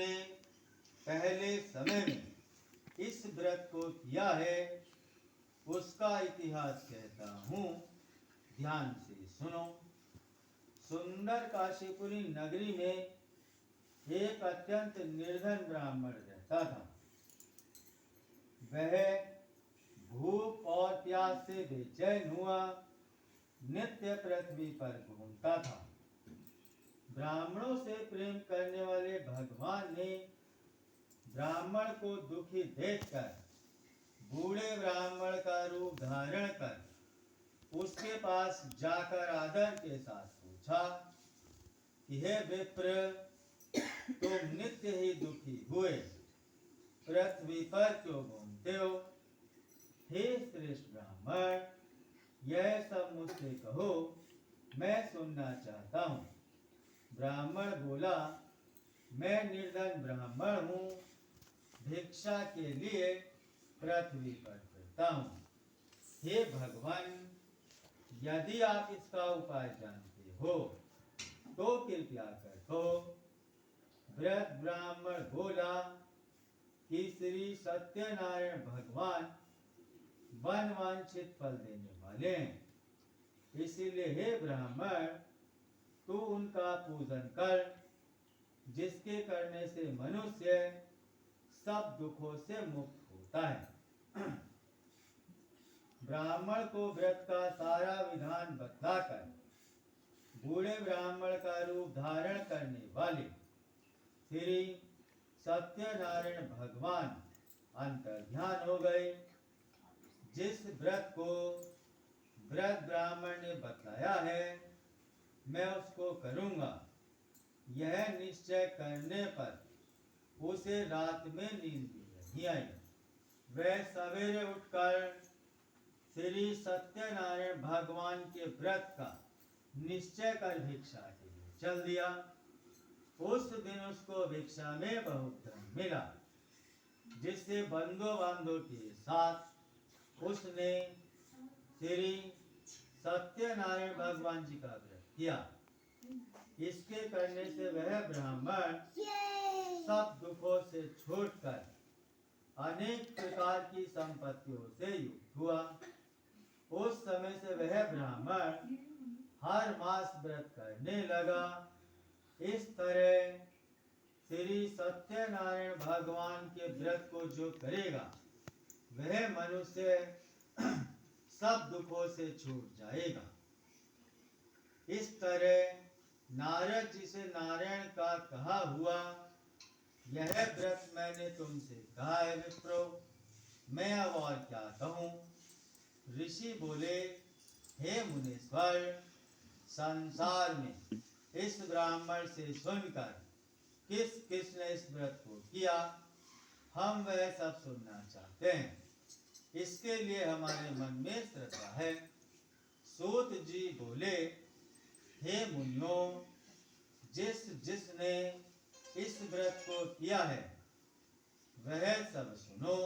जिसने पहले समय में इस व्रत को किया है उसका इतिहास कहता हूँ, ध्यान से सुनो। सुंदर काशीपुरी नगरी में एक अत्यंत निर्धन ब्राह्मण रहता था। वह भूख और प्यास से बेचैन हुआ नित्य पृथ्वी पर घूमता था। ब्राह्मणों से प्रेम करने वाले भगवान ने ब्राह्मण को दुखी देखकर बूढ़े ब्राह्मण का रूप धारण कर उसके पास जाकर आदर के साथ पूछा कि हे विप्र, तुम नित्य ही दुखी हुए पृथ्वी पर क्यों घूमते हो? हे श्रेष्ठ ब्राह्मण, यह सब मुझसे कहो, मैं सुनना चाहता हूँ। ब्राह्मण बोला, मैं निर्धन ब्राह्मण हूँ, भिक्षा के लिए पृथ्वी पर फिरता हूँ। हे भगवान, यदि आप इसका उपाय जानते हो तो कृपया कर कहो। वृद्ध ब्राह्मण बोला कि श्री सत्यनारायण भगवान वन वांछित फल देने वाले हैं, इसीलिए हे ब्राह्मण, तू उनका पूजन कर, जिसके करने से मनुष्य सब दुखों से मुक्त होता है। ब्राह्मण को व्रत का सारा विधान बतलाकर बूढ़े ब्राह्मण का रूप धारण करने वाले श्री सत्यनारायण भगवान अंतर्ध्यान हो गए। जिस व्रत को वृद्ध ब्राह्मण ने बतलाया है मैं उसको करूंगा, यह निश्चय करने पर उसे रात में नींद भी नहीं आई। वह सवेरे उठकर श्री सत्यनारायण भगवान के व्रत का निश्चय कर भिक्षा के लिए चल दिया। उस दिन उसको भिक्षा में बहुत धन मिला, जिससे बंधु बांधव के साथ उसने श्री सत्यनारायण भगवान जी का व्रत किया। इसके करने से वह ब्राह्मण सब दुखों से छूटकर अनेक प्रकार की संपत्तियों से युक्त हुआ। उस समय से वह ब्राह्मण हर मास व्रत करने लगा। इस तरह श्री सत्यनारायण भगवान के व्रत को जो करेगा वह मनुष्य सब दुखों से छूट जाएगा। इस तरह नारद जी से नारायण का कहा हुआ यह व्रत मैंने तुमसे कहा है विप्रो, मैं अब और क्या कहूँ। ऋषि बोले, हे मुनीश्वर, संसार में इस ब्राह्मण से सुनकर किस किस ने इस व्रत को किया, हम वह सब सुनना चाहते हैं। इसके लिए हमारे मन में श्रद्धा है। सूत जी बोले, हे मुनियों, जिसने इस व्रत को किया है वह सब सुनो।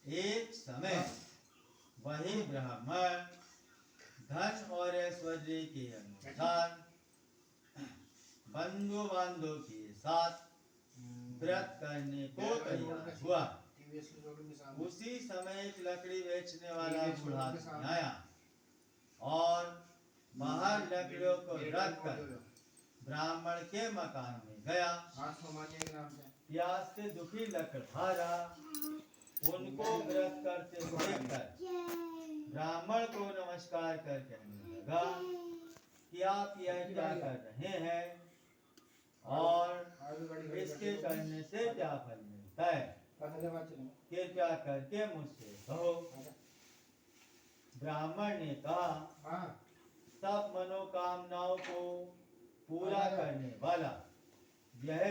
एक समय वही ब्राह्मण धन और ऐश्वर्य के अनुसार बंधु बांधव के साथ व्रत करने को तैयार हुआ। उसी समय एक लकड़ी बेचने वाला बूढ़ा आदमी आया और बाहर लकड़ियों को रखकर ब्राह्मण के मकान में गया। प्यास से दुखी लकड़हारा उनको व्रत करते देखकर ब्राह्मण को नमस्कार कर कहने लगा कि आप यह क्या कर रहे हैं और इसके करने से क्या फल मिलता है, कृपया करके मुझसे कहो। ब्राह्मण ने कहा, सब मनोकामनाओं को पूरा करने वाला यह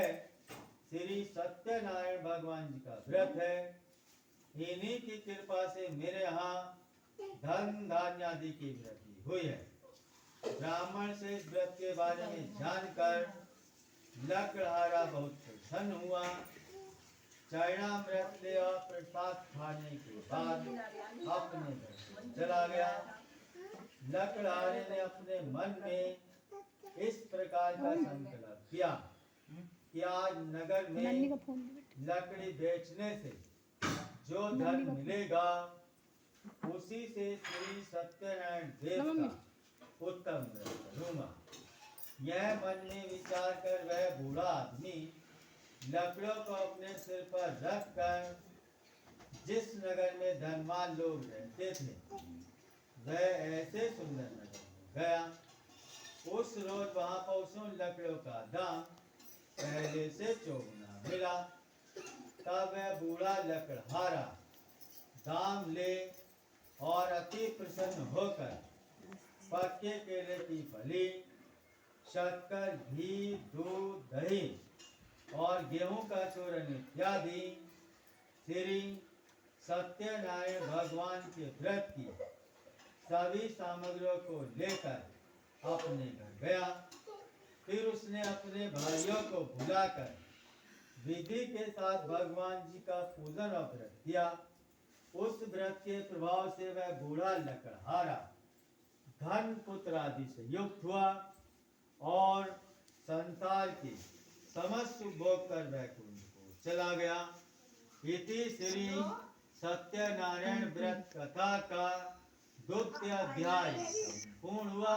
श्री सत्यनारायण भगवान जी का व्रत है। इन्हीं की कृपा से मेरे यहाँ धन धान्य आदि की वृद्धि हुई है। ब्राह्मण से इस व्रत के बारे में जानकर लकड़हारा बहुत प्रसन्न हुआ। चरणामृत ले और प्रसाद खाने के बाद अपने घर चला गया। लकड़हारे ने अपने मन में इस प्रकार का संकल्प किया कि आज नगर नन्नी का में फोन दे बेटा। लकड़ी बेचने से जो धन नन्नी का मिलेगा उसी से श्री सत्यनारायण देव मम्मी। का उत्तम व्रत करूंगा। यह मन में विचार कर वह बूढ़ा आदमी लकड़ों को अपने सिर पर रखकर जिस नगर में धनवान लोग रहते थे वह ऐसे सुंदर नगर में गया। उस रोज वहां पर उन लकड़ों का दाम पहले से चौगुना मिला। तब वह बूढ़ा लकड़हारा दाम ले और अति प्रसन्न होकर पक्के केले की फली, शक्कर, घी, दूध, दही और गेहूं का चूर्ण इत्यादि श्री सत्यनारायण भगवान के व्रत की सभी सामग्रियों को लेकर अपने घर गया। फिर उसने अपने भाइयों को बुलाकर विधि के साथ भगवान जी का पूजन और व्रत किया। उस व्रत के प्रभाव से वह बूढ़ा लकड़हारा धन पुत्र आदि से युक्त हुआ और संसार के समस्त सुख भोग कर वैकुंठ को चला गया। इति श्री सत्यनारायण व्रत कथा का द्वितीय अध्याय संपूर्ण हुआ।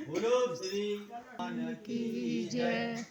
बोलो श्री हनुमान की जय।